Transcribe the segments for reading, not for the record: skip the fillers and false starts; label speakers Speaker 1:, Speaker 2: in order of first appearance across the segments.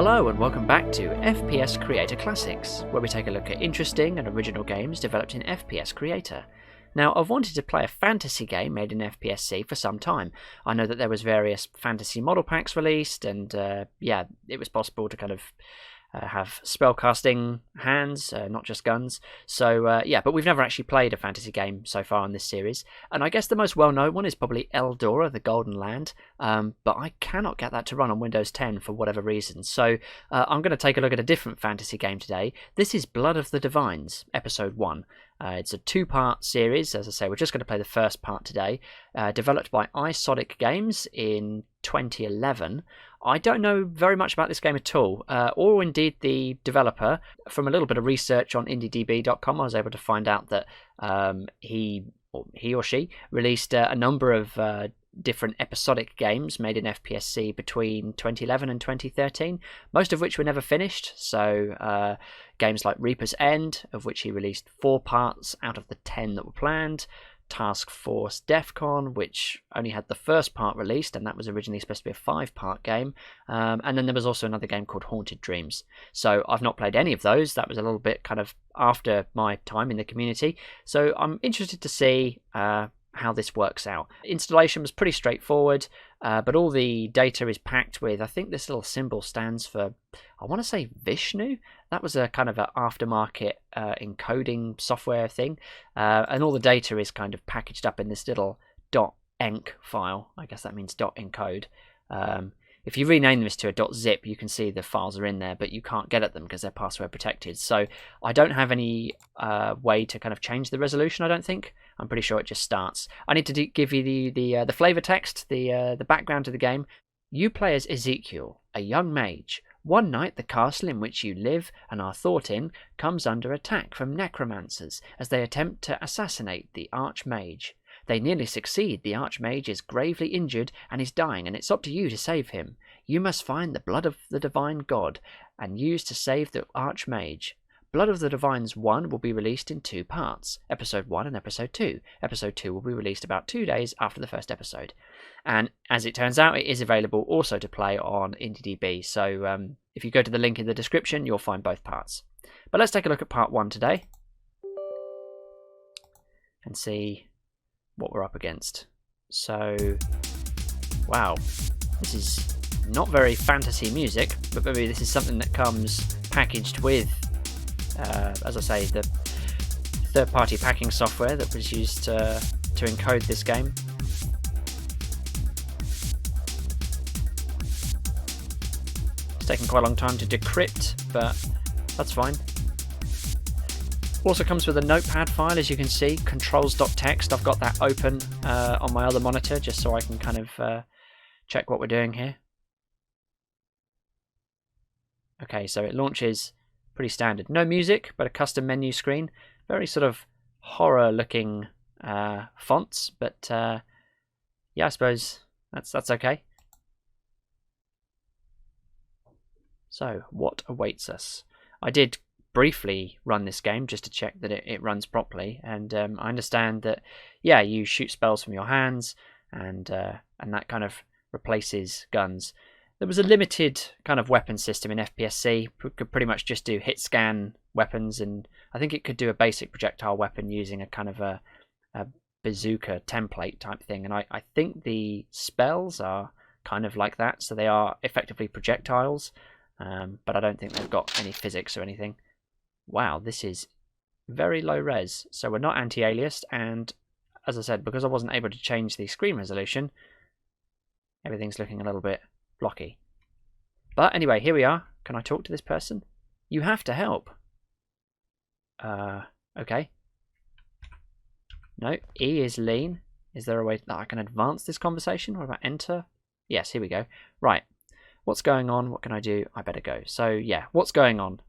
Speaker 1: Hello and welcome back to FPS Creator Classics, where we take a look at interesting and original games developed in FPS Creator. Now, I've wanted to play a fantasy game made in FPSC for some time. I know that there was various fantasy model packs released, and yeah, it was possible to kind of have spellcasting hands, not just guns. So yeah, but we've never actually played a fantasy game so far in this series. And I guess the most well-known one is probably Eldora, the Golden Land. But I cannot get that to run on Windows 10 for whatever reason. So I'm going to take a look at a different fantasy game today. This is Blood of the Divines, Episode 1. It's a two-part series. As I say, we're just going to play the first part today. Developed by Eyesodic Games in 2011. I don't know very much about this game at all, or indeed the developer. From a little bit of research on IndieDB.com, I was able to find out that he or she released a number of different episodic games made in FPSC between 2011 and 2013, most of which were never finished. So games like Reaper's End, of which he released 4 parts out of the 10 that were planned. Task Force Defcon, which only had the first part released, and that was originally supposed to be a 5-part game. And then there was also another game called Haunted Dreams. So I've not played any of those. That was a little bit kind of after my time in the community. So I'm interested to see how this works out. Installation was pretty straightforward, but all the data is packed with, I think this little symbol stands for, I want to say Vishnu. That was a kind of an aftermarket encoding software thing, and all the data is kind of packaged up in this little .enc file. I guess that means .encode. If you rename this to a .zip, you can see the files are in there, but you can't get at them because they're password protected. So I don't have any way to kind of change the resolution, I don't think. I'm pretty sure it just starts. I need to give you the flavor text, the background to the game. You play as Ezekiel, a young mage. One night, the castle in which you live and are thought in comes under attack from necromancers as they attempt to assassinate the archmage. They nearly succeed. The archmage is gravely injured and is dying, and it's up to you to save him. You must find the blood of the divine god and use to save the archmage. Blood of the Divines 1 will be released in 2 parts, Episode 1 and Episode 2. Episode 2 will be released about 2 days after the first episode. And as it turns out, it is available also to play on IndieDB, so if you go to the link in the description, you'll find both parts. But let's take a look at Part 1 today and see what we're up against. So, wow, this is not very fantasy music, but maybe this is something that comes packaged with as I say, the third-party packing software that was used to encode this game. It's taken quite a long time to decrypt, but that's fine. Also comes with a notepad file, as you can see, controls.txt. I've got that open on my other monitor just so I can kind of check what we're doing here. Okay, so it launches pretty standard. No music, but a custom menu screen. Very sort of horror-looking fonts, but yeah, I suppose that's okay. So, what awaits us? I did briefly run this game just to check that it runs properly, and I understand that, yeah, you shoot spells from your hands, and that kind of replaces guns. There was a limited kind of weapon system in FPSC. Could pretty much just do hit scan weapons, and I think it could do a basic projectile weapon using a kind of a bazooka template type thing. And I think the spells are kind of like that, so they are effectively projectiles, but I don't think they've got any physics or anything. Wow, this is very low res. So we're not anti-aliased, and as I said, because I wasn't able to change the screen resolution, everything's looking a little bit blocky. But anyway, here we are. Can I talk to this person? You have to help. Okay. No, E is lean. Is there a way that I can advance this conversation? What about enter? Yes, here we go. Right. What's going on? What can I do? I better go. So yeah, what's going on?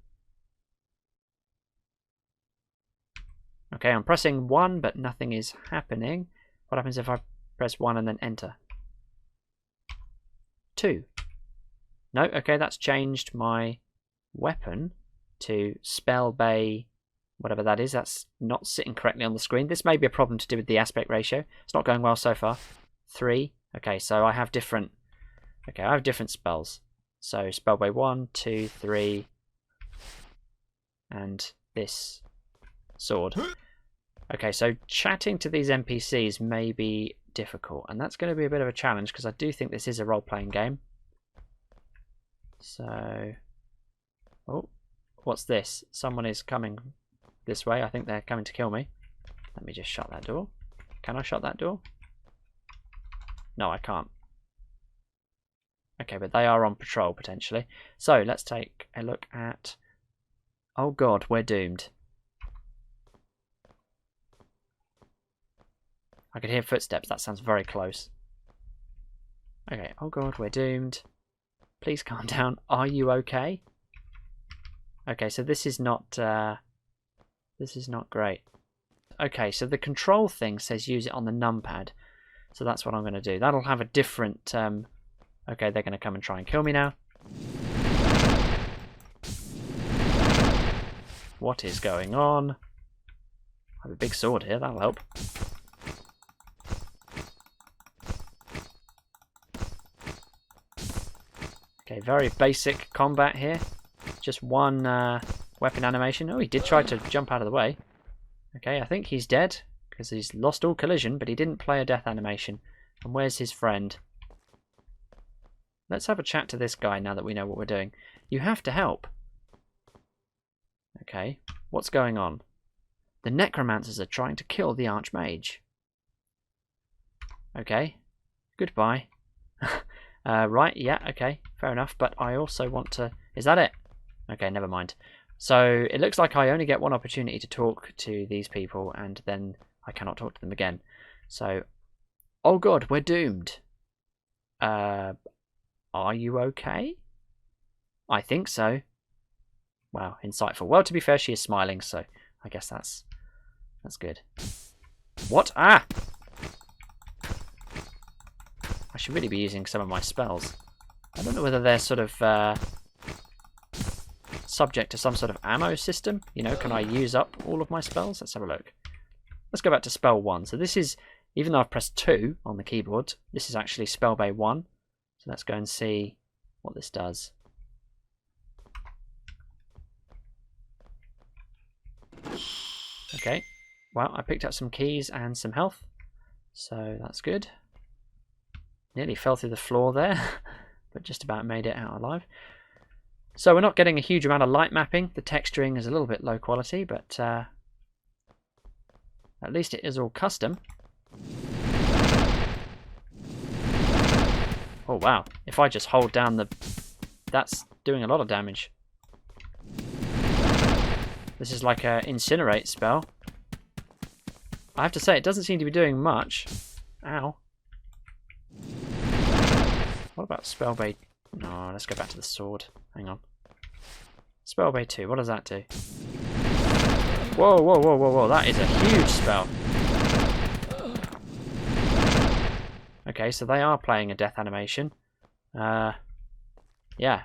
Speaker 1: Okay, I'm pressing 1, but nothing is happening. What happens if I press 1 and then enter? 2. No, okay, that's changed my weapon to spell bay, whatever that is. That's not sitting correctly on the screen. This may be a problem to do with the aspect ratio. It's not going well so far. 3. Okay, so I have different spells. So spellbow 1, 2, 3, and this sword. Okay, so chatting to these NPCs may be difficult, and that's going to be a bit of a challenge because I do think this is a role-playing game. So, oh, what's this? Someone is coming this way. I think they're coming to kill me. Let me just shut that door. Can I shut that door? No, I can't. Okay, but they are on patrol potentially. So let's take a look at... Oh god, we're doomed. I could hear footsteps. That sounds very close. Okay, oh god, we're doomed. Please calm down. Are you okay? Okay, so this is not great. Okay, so the control thing says use it on the numpad. So that's what I'm going to do. That'll have a different... Okay, they're going to come and try and kill me now. What is going on? I have a big sword here, that'll help. Okay, very basic combat here. Just one weapon animation. Oh, he did try to jump out of the way. Okay, I think he's dead because he's lost all collision, but he didn't play a death animation. And where's his friend? Let's have a chat to this guy now that we know what we're doing. You have to help. Okay, what's going on? The necromancers are trying to kill the archmage. Okay, goodbye. Right, yeah, okay, fair enough. But I also want to... Is that it? Okay, never mind. So it looks like I only get one opportunity to talk to these people and then I cannot talk to them again. So, oh god, we're doomed. Are you okay? I think so. Wow, insightful. Well, to be fair, she is smiling, so I guess that's good. What? Ah! I should really be using some of my spells. I don't know whether they're sort of subject to some sort of ammo system. You know, can I use up all of my spells? Let's have a look. Let's go back to spell 1. So this is, even though I've pressed 2 on the keyboard, this is actually spellbow 1. So let's go and see what this does. Okay, well, I picked up some keys and some health, so that's good. Nearly fell through the floor there, but just about made it out alive. So we're not getting a huge amount of light mapping. The texturing is a little bit low quality, but at least it is all custom. Oh wow, if I just hold down the... That's doing a lot of damage. This is like a incinerate spell. I have to say, it doesn't seem to be doing much. Ow. What about spellbow? No, let's go back to the sword. Hang on. Spellbow 2, what does that do? Whoa, whoa, whoa, whoa, whoa, that is a huge spell. Okay, so they are playing a death animation. Yeah,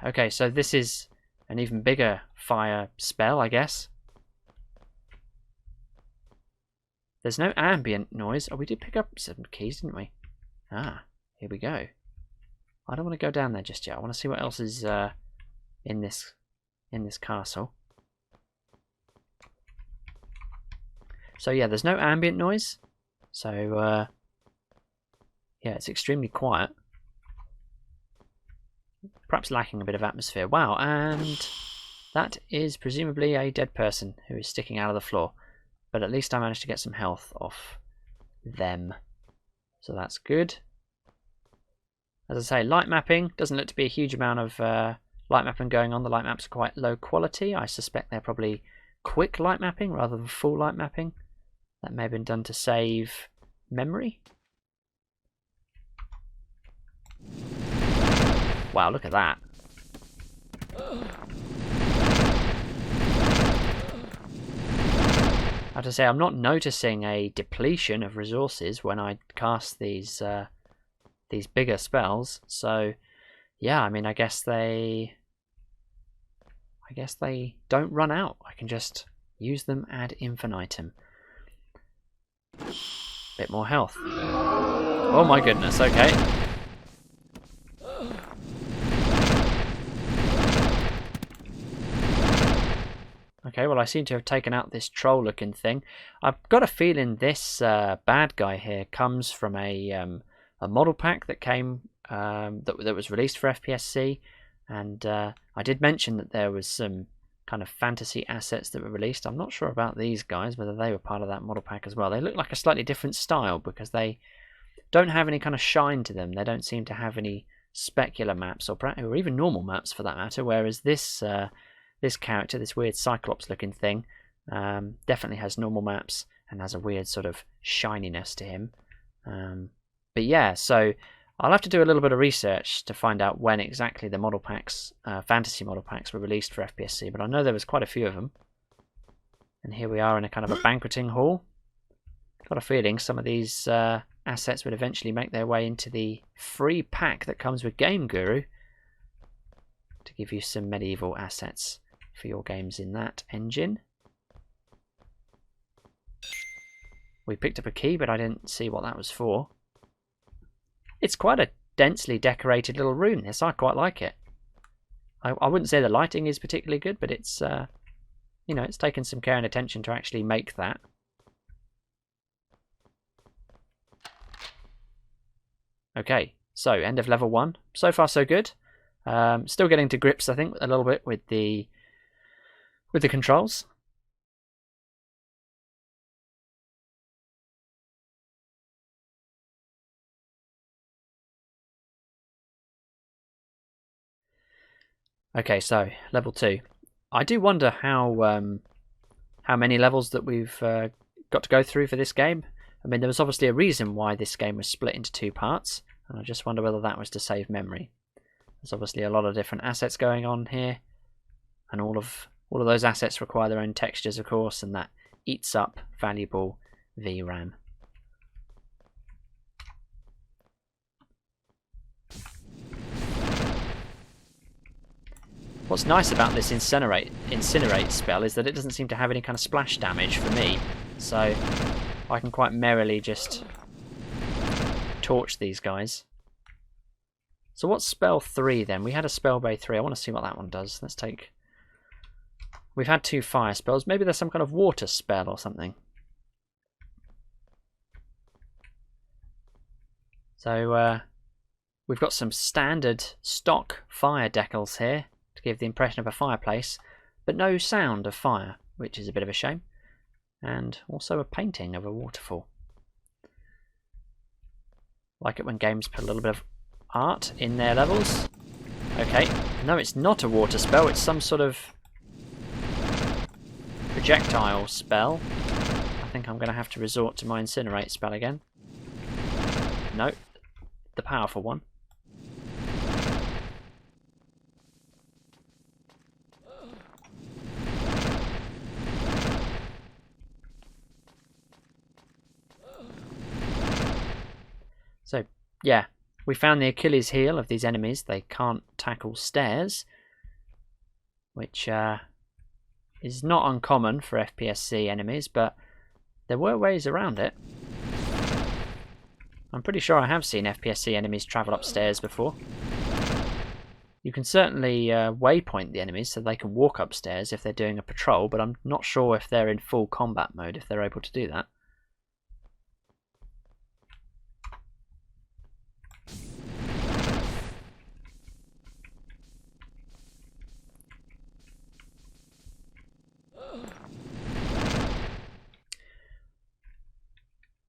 Speaker 1: okay, so this is an even bigger fire spell, I guess. There's no ambient noise. Oh, we did pick up some keys, didn't we? Ah, here we go. I don't want to go down there just yet. I want to see what else is in this castle. So yeah, there's no ambient noise. So yeah, it's extremely quiet. Perhaps lacking a bit of atmosphere. Wow, and that is presumably a dead person who is sticking out of the floor. But at least I managed to get some health off them. So that's good. As I say, light mapping. Doesn't look to be a huge amount of light mapping going on. The light maps are quite low quality. I suspect they're probably quick light mapping rather than full light mapping. That may have been done to save memory. Wow, look at that. I have to say, I'm not noticing a depletion of resources when I cast these bigger spells. So, yeah, I mean, I guess they don't run out. I can just use them ad infinitum. Bit more health. Oh my goodness, okay. Okay, well I seem to have taken out this troll looking thing. I've got a feeling this bad guy here comes from a model pack that came that was released for FPSC, and I did mention that there was some kind of fantasy assets that were released. I'm not sure about these guys, whether they were part of that model pack as well. They look like a slightly different style because they don't have any kind of shine to them. They don't seem to have any specular maps or even normal maps for that matter, whereas this this character, this weird Cyclops looking thing, definitely has normal maps and has a weird sort of shininess to him. But yeah, so I'll have to do a little bit of research to find out when exactly the model packs, fantasy model packs, were released for FPSC, but I know there was quite a few of them. And here we are in a kind of a banqueting hall. Got a feeling some of these assets would eventually make their way into the free pack that comes with Game Guru to give you some medieval assets for your games in that engine. We picked up a key, but I didn't see what that was for. It's quite a densely decorated little room, this. I quite like it. I wouldn't say the lighting is particularly good, but it's, you know, it's taken some care and attention to actually make that. Okay, so end of level 1. So far, so good. Still getting to grips, I think, a little bit with the controls. Okay, so level 2. I do wonder how many levels that we've got to go through for this game. I mean, there was obviously a reason why this game was split into 2 parts, and I just wonder whether that was to save memory. There's obviously a lot of different assets going on here, and all of those assets require their own textures, of course, and that eats up valuable VRAM. What's nice about this incinerate spell is that it doesn't seem to have any kind of splash damage for me, so I can quite merrily just torch these guys. So what's spell 3 then? We had a spell bay 3. I want to see what that one does. Let's take... We've had 2 fire spells. Maybe there's some kind of water spell or something. So we've got some standard stock fire decals here to give the impression of a fireplace, but no sound of fire, which is a bit of a shame. And also a painting of a waterfall. Like it when games put a little bit of art in their levels. Okay, no, it's not a water spell, it's some sort of projectile spell. I think I'm going to have to resort to my incinerate spell again. No, the powerful one. So, yeah, we found the Achilles heel of these enemies. They can't tackle stairs, which is not uncommon for FPSC enemies, but there were ways around it. I'm pretty sure I have seen FPSC enemies travel upstairs before. You can certainly waypoint the enemies so they can walk upstairs if they're doing a patrol, but I'm not sure if they're in full combat mode, if they're able to do that.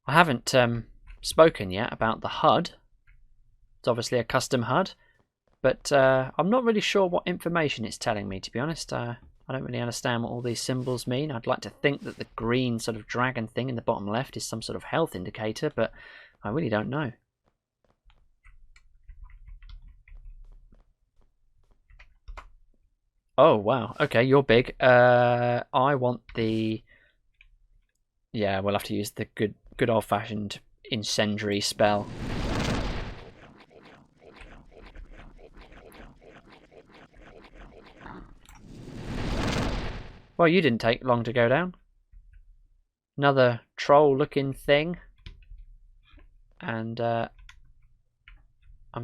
Speaker 1: I haven't spoken yet about the HUD. It's obviously a custom HUD, but I'm not really sure what information it's telling me, to be honest. I don't really understand what all these symbols mean. I'd like to think that the green sort of dragon thing in the bottom left is some sort of health indicator, but I really don't know. Oh, wow. Okay, you're big. I want the... Yeah, we'll have to use the good old-fashioned incendiary spell. Well, you didn't take long to go down. Another troll-looking thing. And I'm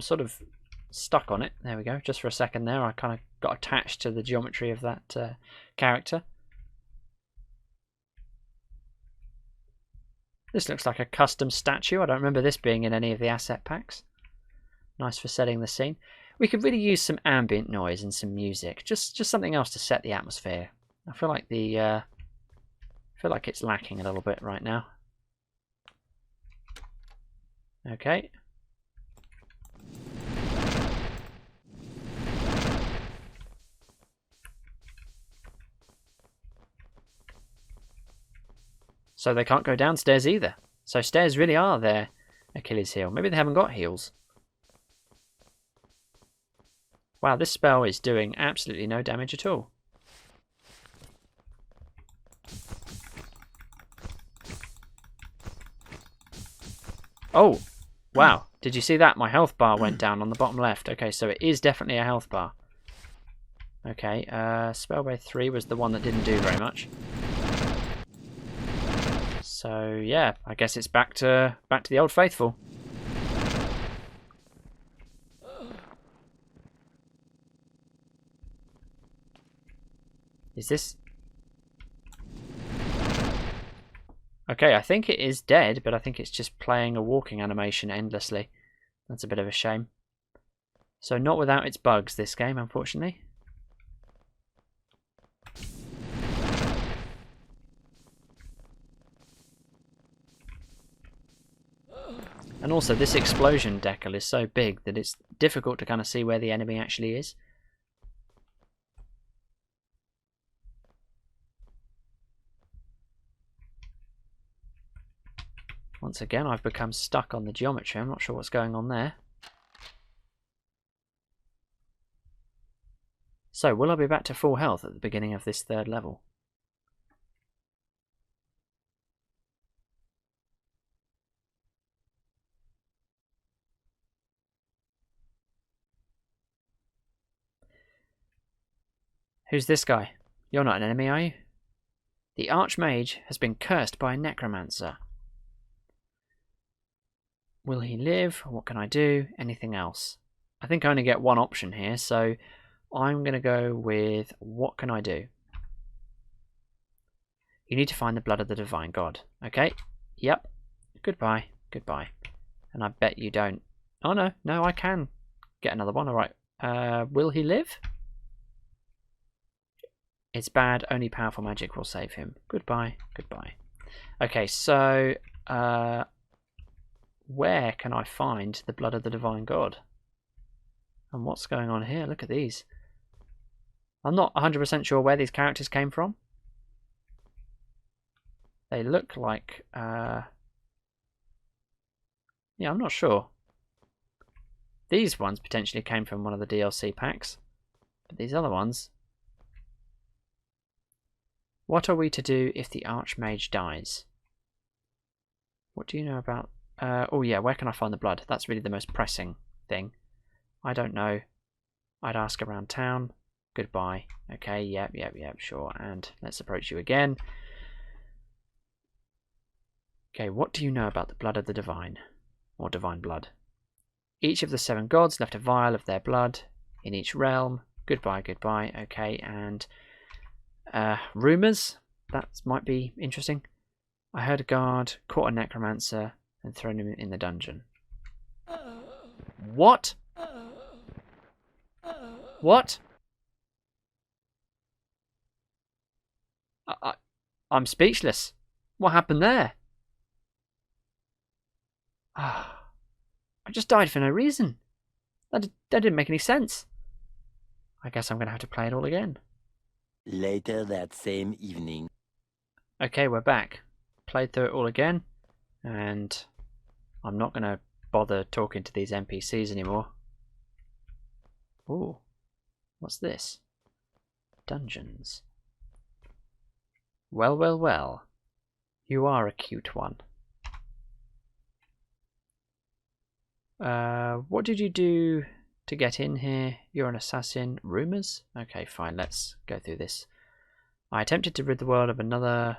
Speaker 1: sort of stuck on it. There we go. Just for a second there, I kind of got attached to the geometry of that character. This looks like a custom statue. I don't remember this being in any of the asset packs. Nice for setting the scene. We could really use some ambient noise and some music. Just something else to set the atmosphere. I feel like it's lacking a little bit right now. Okay. So they can't go downstairs either. So stairs really are their Achilles heel. Maybe they haven't got heels. Wow, this spell is doing absolutely no damage at all. Oh, wow. Did you see that? My health bar went down on the bottom left. Okay, so it is definitely a health bar. Okay, Spellbay 3 was the one that didn't do very much. So yeah, I guess it's back to the old faithful. Is this? Okay, I think it is dead, but I think it's just playing a walking animation endlessly. That's a bit of a shame. So not without its bugs, this game, unfortunately. And also, this explosion decal is so big that it's difficult to kind of see where the enemy actually is. Once again, I've become stuck on the geometry. I'm not sure what's going on there. So, will I be back to full health at the beginning of this third level? Who's this guy? You're not an enemy, are you? The Archmage has been cursed by a necromancer. Will he live? What can I do? Anything else? I think I only get one option here, so I'm going to go with what can I do? You need to find the blood of the divine god. Okay, yep. Goodbye, goodbye. And I bet you don't. Oh no, no, I can get another one. Alright, will he live? It's bad, only powerful magic will save him. Goodbye, goodbye. Okay, so where can I find the blood of the divine god? And what's going on here? Look at these. I'm not 100% sure where these characters came from. They look like... yeah, I'm not sure. These ones potentially came from one of the DLC packs. But these other ones... What are we to do if the Archmage dies? What do you know about... oh yeah, where can I find the blood? That's really the most pressing thing. I don't know. I'd ask around town. Goodbye. Okay, yep, sure. And let's approach you again. Okay, what do you know about the blood of the divine? Or divine blood? Each of the 7 gods left a vial of their blood in each realm. Goodbye, goodbye. Okay, and... rumours? That might be interesting. I heard a guard caught a necromancer and thrown him in the dungeon. What? What? I'm speechless. What happened there? I just died for no reason. That didn't make any sense. I guess I'm going to have to play it all again.
Speaker 2: Later that same evening.
Speaker 1: Okay, we're back. Played through it all again, and I'm not going to bother talking to these NPCs anymore. Ooh, what's this? Dungeons. Well, well, well. You are a cute one. What did you do to get in here? You're an assassin. Rumours? Okay, fine, let's go through this. I attempted to rid the world of another...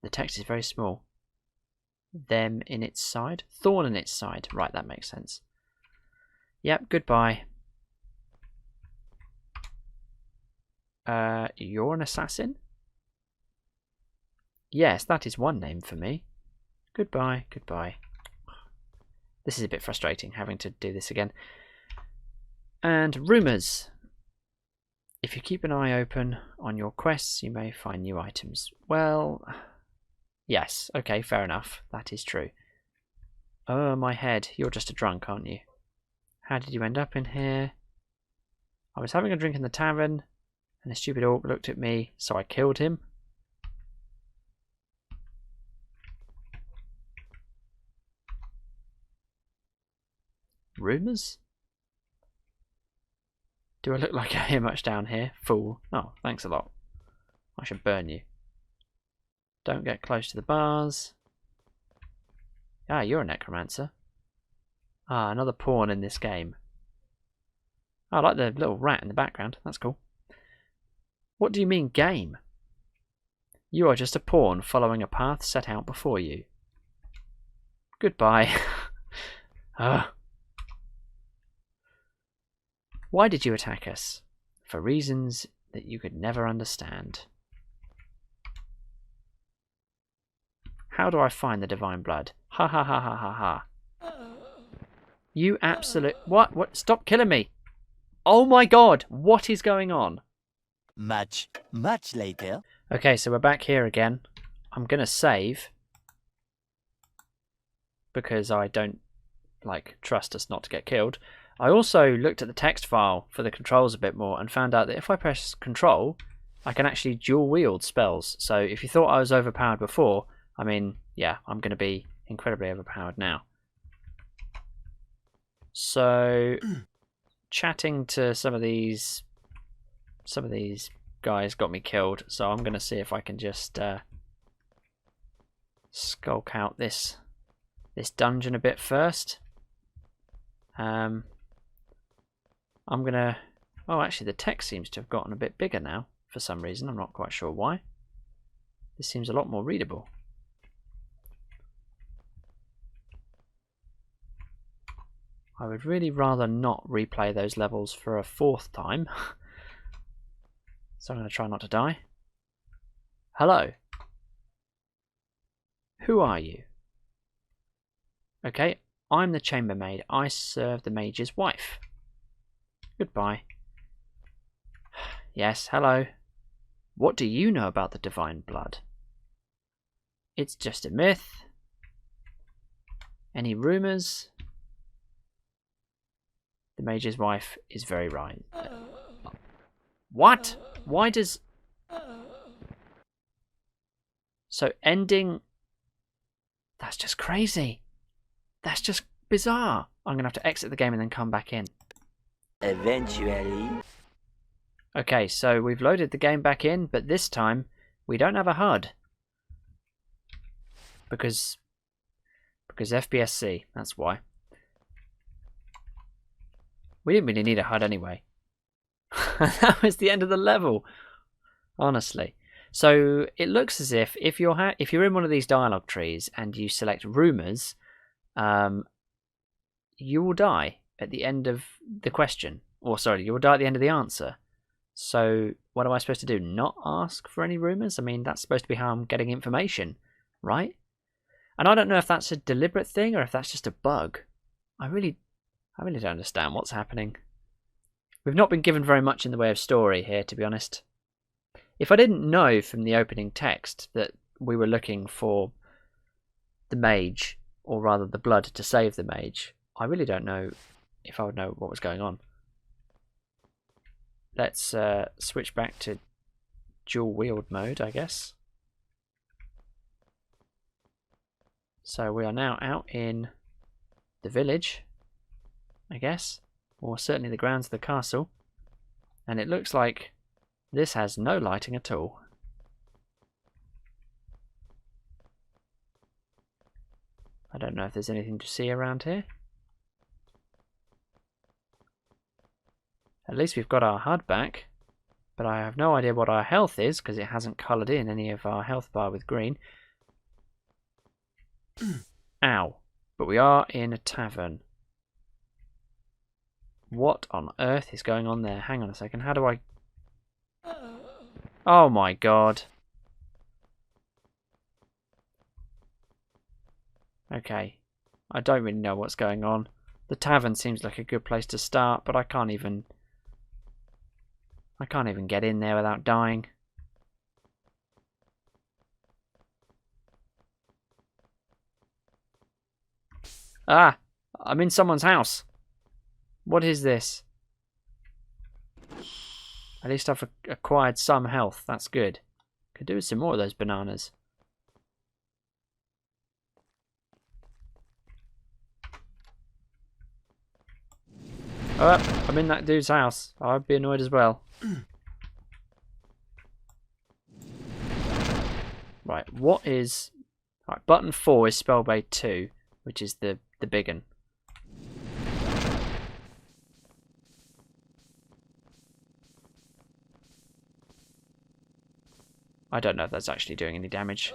Speaker 1: The text is very small. Them in its side? Thorn in its side. Right, that makes sense. Yep, goodbye. You're an assassin? Yes, that is one name for me. Goodbye, goodbye. This is a bit frustrating, having to do this again. And rumours. If you keep an eye open on your quests, you may find new items. Well, yes, okay, fair enough. That is true. Oh, my head. You're just a drunk, aren't you? How did you end up in here? I was having a drink in the tavern, and a stupid orc looked at me, so I killed him. Rumours? Do I look like I hear much down here? Fool. Oh, thanks a lot. I should burn you. Don't get close to the bars. Ah, you're a necromancer. Ah, another pawn in this game. I like the little rat in the background. That's cool. What do you mean, game? You are just a pawn following a path set out before you. Goodbye. Why did you attack us? For reasons that you could never understand. How do I find the divine blood? Ha ha ha ha ha ha. You absolute... What? Stop killing me. Oh my god. What is going on?
Speaker 2: Much later.
Speaker 1: Okay, so we're back here again. I'm going to save. Because I don't, trust us not to get killed. I also looked at the text file for the controls a bit more and found out that if I press control, I can actually dual wield spells. So if you thought I was overpowered before, I mean, yeah, I'm going to be incredibly overpowered now. So chatting to some of these guys got me killed, so I'm going to see if I can just skulk out this dungeon a bit first. I'm gonna... Oh, actually the text seems to have gotten a bit bigger now for some reason. I'm not quite sure why. This seems a lot more readable. I would really rather not replay those levels for a fourth time. So I'm going to try not to die. Hello. Who are you? Okay, I'm the chambermaid. I serve the mage's wife. Goodbye. Yes, hello. What do you know about the divine blood? It's just a myth. Any rumours? The mage's wife is very right. What? Why does... So ending... That's just crazy. That's just bizarre. I'm going to have to exit the game and then come back in.
Speaker 2: Eventually.
Speaker 1: Okay, so we've loaded the game back in, but this time we don't have a HUD. Because FPS-C, that's why. We didn't really need a HUD anyway. That was the end of the level. Honestly. So it looks as if you're in one of these dialogue trees and you select rumours, you will die at the end of the question. Or sorry, you will die at the end of the answer. So what am I supposed to do? Not ask for any rumours? I mean, that's supposed to be how I'm getting information, right? And I don't know if that's a deliberate thing or if that's just a bug. I really don't understand what's happening. We've not been given very much in the way of story here, to be honest. If I didn't know from the opening text that we were looking for the mage, or rather the blood to save the mage, I really don't know if I would know what was going on. Let's switch back to dual wield mode, I guess. So we are now out in the village, I guess, or certainly the grounds of the castle, and it looks like this has no lighting at all. I don't know if there's anything to see around here. At least we've got our HUD back, but I have no idea what our health is because it hasn't coloured in any of our health bar with green. Ow. But we are in a tavern. What on earth is going on there? Hang on a second. How do I... Oh my god. Okay. I don't really know what's going on. The tavern seems like a good place to start, but I can't even get in there without dying. Ah! I'm in someone's house. What is this? At least I've acquired some health. That's good. Could do with some more of those bananas. Oh, I'm in that dude's house. I'd be annoyed as well. Right, what is... Right, button 4 is spellbait 2, which is the big one. I don't know if that's actually doing any damage.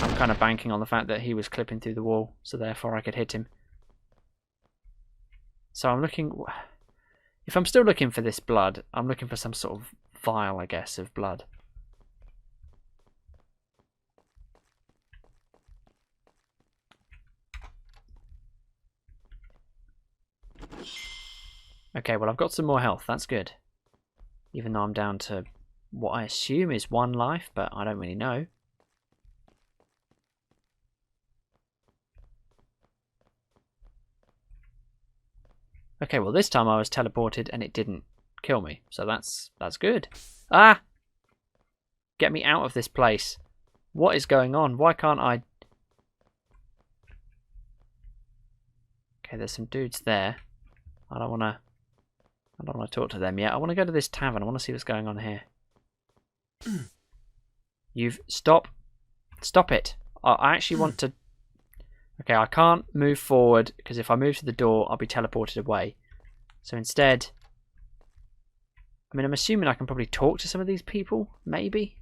Speaker 1: I'm kind of banking on the fact that he was clipping through the wall, so therefore I could hit him. So I'm looking... If I'm still looking for this blood, I'm looking for some sort of vial, I guess, of blood. Okay, well I've got some more health, that's good. Even though I'm down to what I assume is 1 life, but I don't really know. Okay, well this time I was teleported and it didn't kill me, so that's good. Ah! Get me out of this place. What is going on? Why can't I... Okay, there's some dudes there. I don't want to talk to them yet. I want to go to this tavern. I want to see what's going on here. Stop it. I actually want to... Okay, I can't move forward because if I move to the door, I'll be teleported away. So instead, I mean, I'm assuming I can probably talk to some of these people, maybe.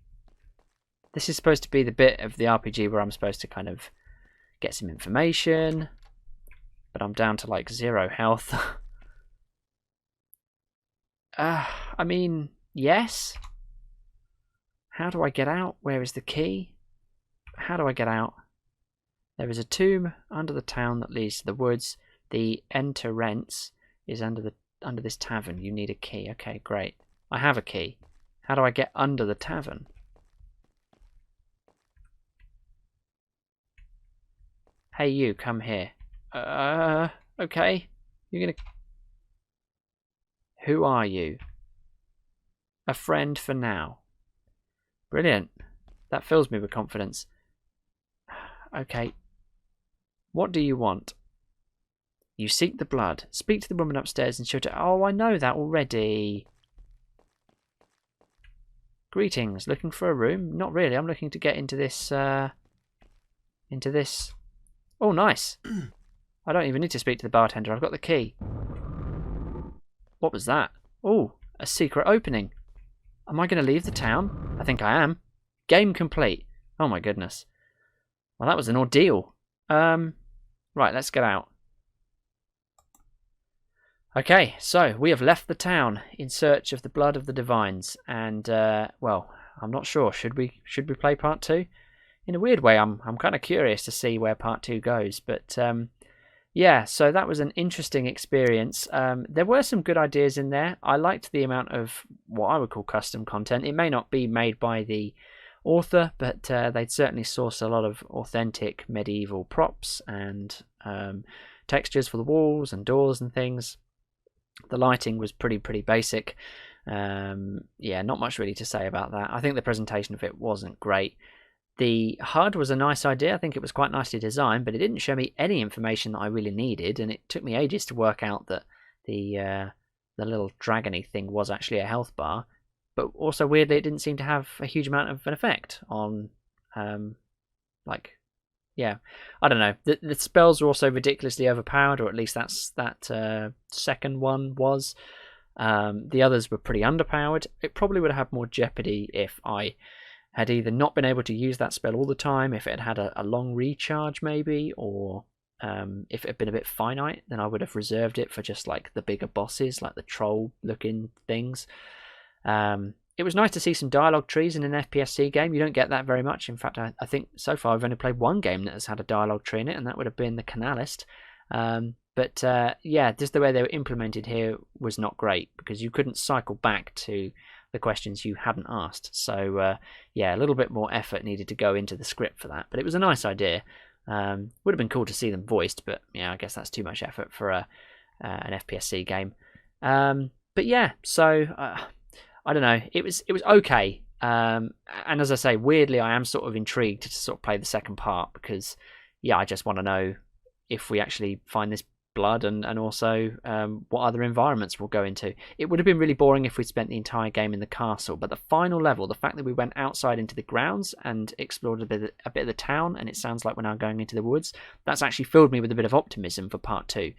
Speaker 1: This is supposed to be the bit of the RPG where I'm supposed to kind of get some information, but I'm down to like 0 health. I mean, yes. How do I get out? Where is the key? How do I get out? There is a tomb under the town that leads to the woods. The entrance is under this tavern. You need a key. Okay, great. I have a key. How do I get under the tavern? Hey you, come here. Okay. You're gonna... Who are you? A friend for now. Brilliant. That fills me with confidence. Okay. What do you want? You seek the blood. Speak to the woman upstairs and she'll... Oh, I know that already. Greetings. Looking for a room? Not really. I'm looking to get into this... Oh, nice. I don't even need to speak to the bartender. I've got the key. What was that? Oh, a secret opening. Am I going to leave the town? I think I am. Game complete. Oh my goodness. Well, that was an ordeal. Right, let's get out. Okay, so we have left the town in search of the blood of the divines, and well, I'm not sure. Should we play part 2? In a weird way, I'm kind of curious to see where part 2 goes, but yeah, so that was an interesting experience. There were some good ideas in there. I liked the amount of what I would call custom content. It may not be made by the author, but they'd certainly source a lot of authentic medieval props and textures for the walls and doors and things. The lighting was pretty basic. Yeah, not much really to say about that. I think the presentation of it wasn't great. The HUD was a nice idea. I think it was quite nicely designed, but it didn't show me any information that I really needed, and it took me ages to work out that the little dragony thing was actually a health bar. But also, weirdly, it didn't seem to have a huge amount of an effect on, like, yeah, I don't know. The spells were also ridiculously overpowered, or at least that second one was. The others were pretty underpowered. It probably would have had more jeopardy if I had either not been able to use that spell all the time, if it had a long recharge maybe, or if it had been a bit finite, then I would have reserved it for just like the bigger bosses, like the troll looking things. it was nice to see some dialogue trees in an FPSC game. You don't get that very much. In fact, I think so far I've only played one game that has had a dialogue tree in it, and that would have been the Canalist. But yeah, just the way they were implemented here was not great, because you couldn't cycle back to the questions you hadn't asked. So yeah, a little bit more effort needed to go into the script for that. But it was a nice idea. Would have been cool to see them voiced, but yeah, I guess that's too much effort for an FPSC game. But yeah, so I don't know. It was okay. And as I say, weirdly, I am sort of intrigued to sort of play the second part, because yeah, I just want to know if we actually find this blood, and also what other environments we'll go into. It would have been really boring if we'd spent the entire game in the castle, but the final level, the fact that we went outside into the grounds and explored a bit of the town, and it sounds like we're now going into the woods, that's actually filled me with a bit of optimism for part 2.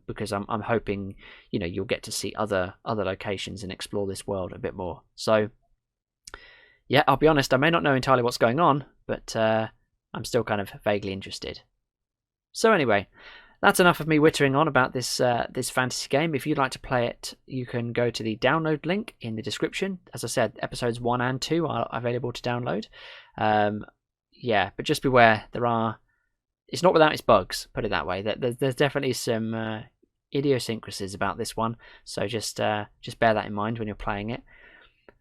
Speaker 1: Because I'm hoping, you know, you'll get to see other locations and explore this world a bit more. So yeah, I'll be honest, I may not know entirely what's going on, but I'm still kind of vaguely interested. So anyway, that's enough of me wittering on about this fantasy game. If you'd like to play it, you can go to the download link in the description. As I said, episodes 1 and 2 are available to download. Yeah, but just beware, it's not without its bugs, put it that way. There's definitely some idiosyncrasies about this one, so just bear that in mind when you're playing it.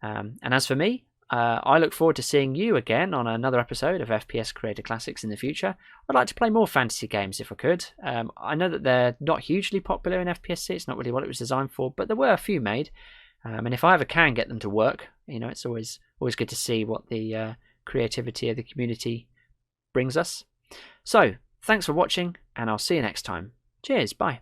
Speaker 1: And as for me, I look forward to seeing you again on another episode of FPS Creator Classics in the future. I'd like to play more fantasy games if I could. I know that they're not hugely popular in FPSC, it's not really what it was designed for, but there were a few made. And if I ever can get them to work, you know, it's always good to see what the creativity of the community brings us. So, thanks for watching, and I'll see you next time. Cheers, bye.